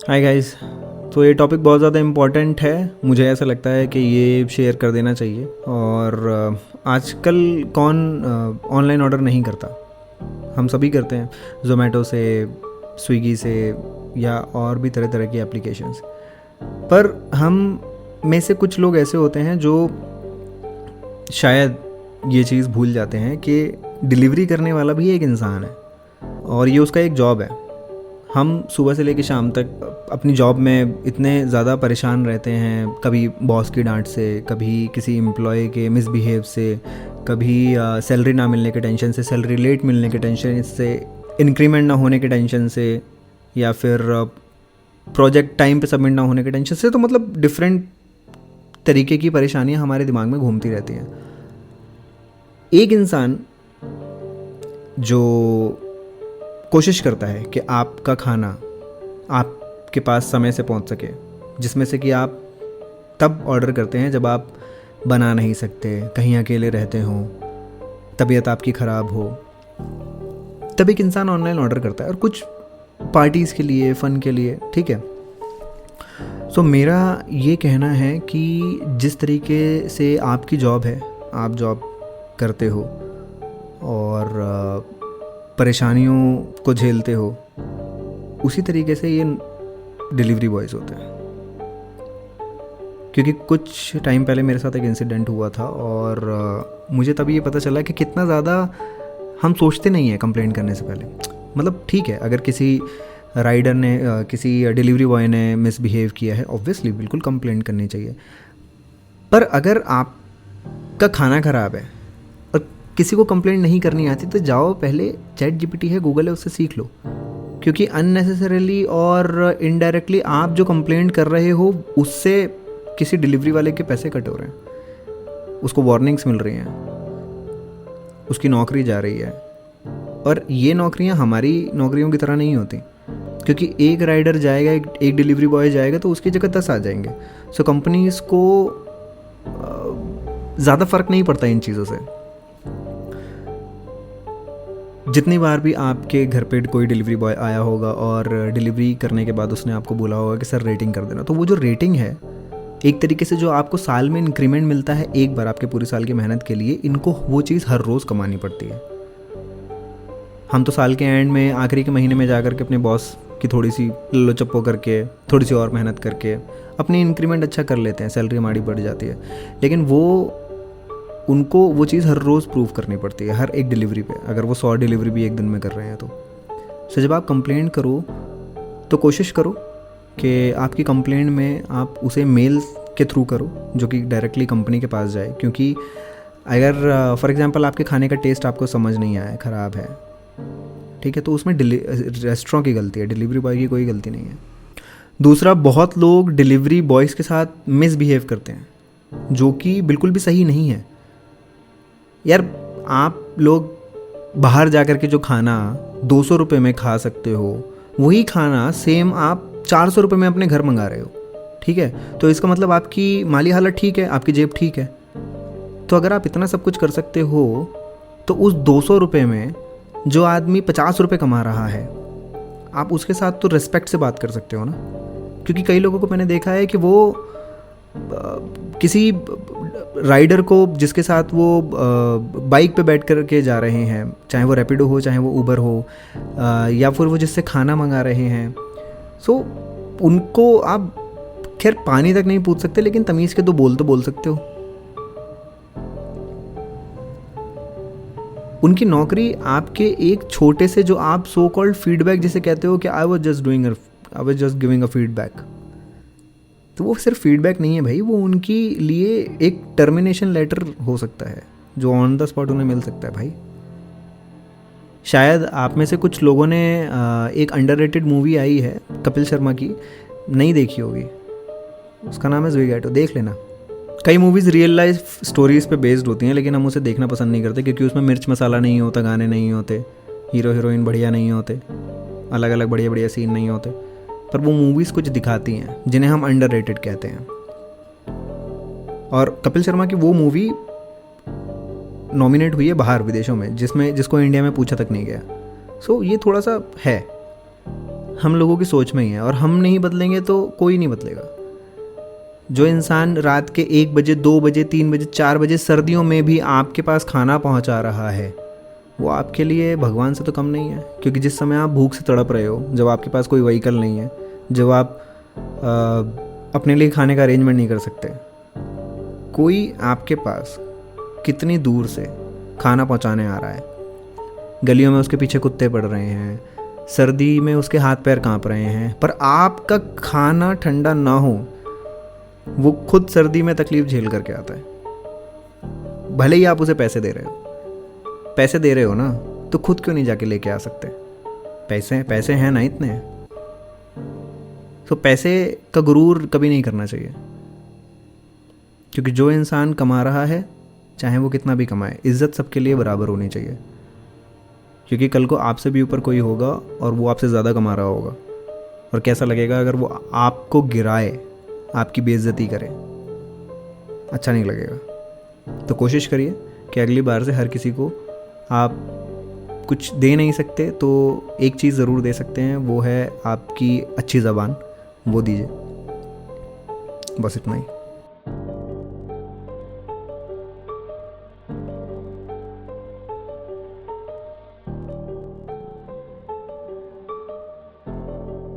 Hi guys. तो ये topic बहुत ज़्यादा इम्पॉर्टेंट है, मुझे ऐसा लगता है कि ये शेयर कर देना चाहिए। और आजकल कौन ऑनलाइन ऑर्डर नहीं करता? हम सभी करते हैं, ज़ोमेटो से, स्विगी से या और भी तरह तरह की एप्लीकेशंस। पर हम में से कुछ लोग ऐसे होते हैं जो शायद ये चीज़ भूल जाते हैं कि डिलीवरी करने वाला भी एक इंसान है और ये उसका एक जॉब है। हम सुबह से लेकर शाम तक अपनी जॉब में इतने ज़्यादा परेशान रहते हैं, कभी बॉस की डांट से, कभी किसी एम्प्लॉय के मिसबिहेव से, कभी सैलरी ना मिलने के टेंशन से, सैलरी लेट मिलने के टेंशन से, इंक्रीमेंट ना होने के टेंशन से, या फिर प्रोजेक्ट टाइम पे सबमिट ना होने के टेंशन से। तो मतलब डिफरेंट तरीके की परेशानियां हमारे दिमाग में घूमती रहती हैं। एक इंसान जो कोशिश करता है कि आपका खाना आपके पास समय से पहुंच सके, जिसमें से कि आप तब ऑर्डर करते हैं जब आप बना नहीं सकते, कहीं अकेले रहते हो, तबीयत आपकी ख़राब हो, तब एक इंसान ऑनलाइन ऑर्डर करता है। और कुछ पार्टीज़ के लिए, फ़न के लिए, ठीक है। सो मेरा ये कहना है कि जिस तरीके से आपकी जॉब है, आप जॉब करते हो और परेशानियों को झेलते हो, उसी तरीके से ये डिलीवरी बॉयज़ होते हैं। क्योंकि कुछ टाइम पहले मेरे साथ एक इंसिडेंट हुआ था और मुझे तभी ये पता चला कि कितना ज़्यादा हम सोचते नहीं हैं कंप्लेंट करने से पहले। मतलब ठीक है, अगर किसी राइडर ने, किसी डिलीवरी बॉय ने मिसबिहेव किया है, ऑब्वियसली बिल्कुल कंप्लेंट करनी चाहिए। पर अगर आपका खाना ख़राब है और किसी को कंप्लेंट नहीं करनी आती, तो जाओ पहले चैट जीपीटी है, गूगल है, उससे सीख लो। क्योंकि अननेसेसरीली और इनडायरेक्टली आप जो कंप्लेंट कर रहे हो उससे किसी डिलीवरी वाले के पैसे कट हो रहे हैं, उसको वार्निंग्स मिल रही हैं, उसकी नौकरी जा रही है। और ये नौकरियां हमारी नौकरियों की तरह नहीं होती, क्योंकि एक राइडर जाएगा, एक डिलीवरी बॉय जाएगा तो उसकी जगह 10 आ जाएंगे। सो कंपनीज़ को ज़्यादा फ़र्क नहीं पड़ता इन चीज़ों से। जितनी बार भी आपके घर पे कोई डिलीवरी बॉय आया होगा और डिलीवरी करने के बाद उसने आपको बोला होगा कि सर रेटिंग कर देना, तो वो जो रेटिंग है, एक तरीके से जो आपको साल में इंक्रीमेंट मिलता है एक बार आपके पूरी साल की मेहनत के लिए, इनको वो चीज़ हर रोज़ कमानी पड़ती है। हम तो साल के एंड में, आखिरी के महीने में जा कर के अपने बॉस की थोड़ी सी लल्लो चप्पो करके, थोड़ी सी और मेहनत करके अपनी इंक्रीमेंट अच्छा कर लेते हैं, सैलरी हमारी बढ़ जाती है। लेकिन उनको वो चीज़ हर रोज़ प्रूव करनी पड़ती है, हर एक डिलीवरी पे। अगर वो 100 डिलीवरी भी एक दिन में कर रहे हैं तो। सो जब आप कंप्लेंट करो तो कोशिश करो कि आपकी कंप्लेंट में आप उसे मेल के थ्रू करो, जो कि डायरेक्टली कंपनी के पास जाए। क्योंकि अगर फॉर एग्जांपल आपके खाने का टेस्ट आपको समझ नहीं आया, ख़राब है, ठीक है, तो उसमें रेस्टोरेंट की गलती है, डिलीवरी बॉय की कोई गलती नहीं है। दूसरा, बहुत लोग डिलीवरी बॉयज़ के साथ मिसबिहेव करते हैं, जो कि बिल्कुल भी सही नहीं है। यार, आप लोग बाहर जाकर के जो खाना 200 रुपये में खा सकते हो, वही खाना सेम आप 400 रुपये में अपने घर मंगा रहे हो, ठीक है। तो इसका मतलब आपकी माली हालत ठीक है, आपकी जेब ठीक है। तो अगर आप इतना सब कुछ कर सकते हो, तो उस 200 रुपये में जो आदमी 50 रुपये कमा रहा है, आप उसके साथ तो रिस्पेक्ट से बात कर सकते हो ना। क्योंकि कई लोगों को मैंने देखा है कि वो किसी राइडर को, जिसके साथ वो बाइक पे बैठ कर के जा रहे हैं, चाहे वो रैपिडो हो, चाहे वो उबर हो, या फिर वो जिससे खाना मंगा रहे हैं, सो उनको आप खैर पानी तक नहीं पूछ सकते, लेकिन तमीज़ के 2 बोल तो बोल सकते हो। उनकी नौकरी आपके एक छोटे से, जो आप सो कॉल्ड फीडबैक जिसे कहते हो कि I was just giving a feedback, तो वो सिर्फ फीडबैक नहीं है भाई, वो उनके लिए एक टर्मिनेशन लेटर हो सकता है, जो ऑन द स्पॉट उन्हें मिल सकता है भाई। शायद आप में से कुछ लोगों ने एक अंडररेटेड मूवी आई है कपिल शर्मा की, नहीं देखी होगी, उसका नाम है ज़ोमैटो, देख लेना। कई मूवीज़ रियल लाइफ स्टोरीज़ पे बेस्ड होती हैं, लेकिन हम उसे देखना पसंद नहीं करते, क्योंकि उसमें मिर्च मसाला नहीं होता, गाने नहीं होते, हीरो हीरोइन बढ़िया नहीं होते, अलग अलग बढ़िया बढ़िया सीन नहीं होते। पर वो मूवीज़ कुछ दिखाती हैं जिन्हें हम अंडररेटेड कहते हैं। और कपिल शर्मा की वो मूवी नॉमिनेट हुई है बाहर विदेशों में, जिसको इंडिया में पूछा तक नहीं गया। सो ये थोड़ा सा है। हम लोगों की सोच में ही है, और हम नहीं बदलेंगे तो कोई नहीं बदलेगा। जो इंसान रात के 1 बजे, 2 बजे, 3 बजे, 4 बजे सर्दियों में भी आपके पास खाना पहुंचा रहा है, वो आपके लिए भगवान से तो कम नहीं है। क्योंकि जिस समय आप भूख से तड़प रहे हो, जब आपके पास कोई व्हीकल नहीं है, जब आप अपने लिए खाने का अरेंजमेंट नहीं कर सकते, कोई आपके पास कितनी दूर से खाना पहुंचाने आ रहा है। गलियों में उसके पीछे कुत्ते पड़ रहे हैं, सर्दी में उसके हाथ पैर कांप रहे हैं, पर आपका खाना ठंडा ना हो, वो खुद सर्दी में तकलीफ झेल करके आता है। भले ही आप उसे पैसे दे रहे हो ना, तो खुद क्यों नहीं जाके लेके आ सकते? पैसे हैं ना इतने। तो पैसे का गुरूर कभी नहीं करना चाहिए, क्योंकि जो इंसान कमा रहा है, चाहे वो कितना भी कमाए, इज्जत सबके लिए बराबर होनी चाहिए। क्योंकि कल को आपसे भी ऊपर कोई होगा और वो आपसे ज़्यादा कमा रहा होगा, और कैसा लगेगा अगर वो आपको गिराए, आपकी बेइज्जती करे, अच्छा नहीं लगेगा। तो कोशिश करिए कि अगली बार से हर किसी को आप कुछ दे नहीं सकते तो एक चीज़ ज़रूर दे सकते हैं, वो है आपकी अच्छी ज़बान, वो दीजिए। बस इतना ही।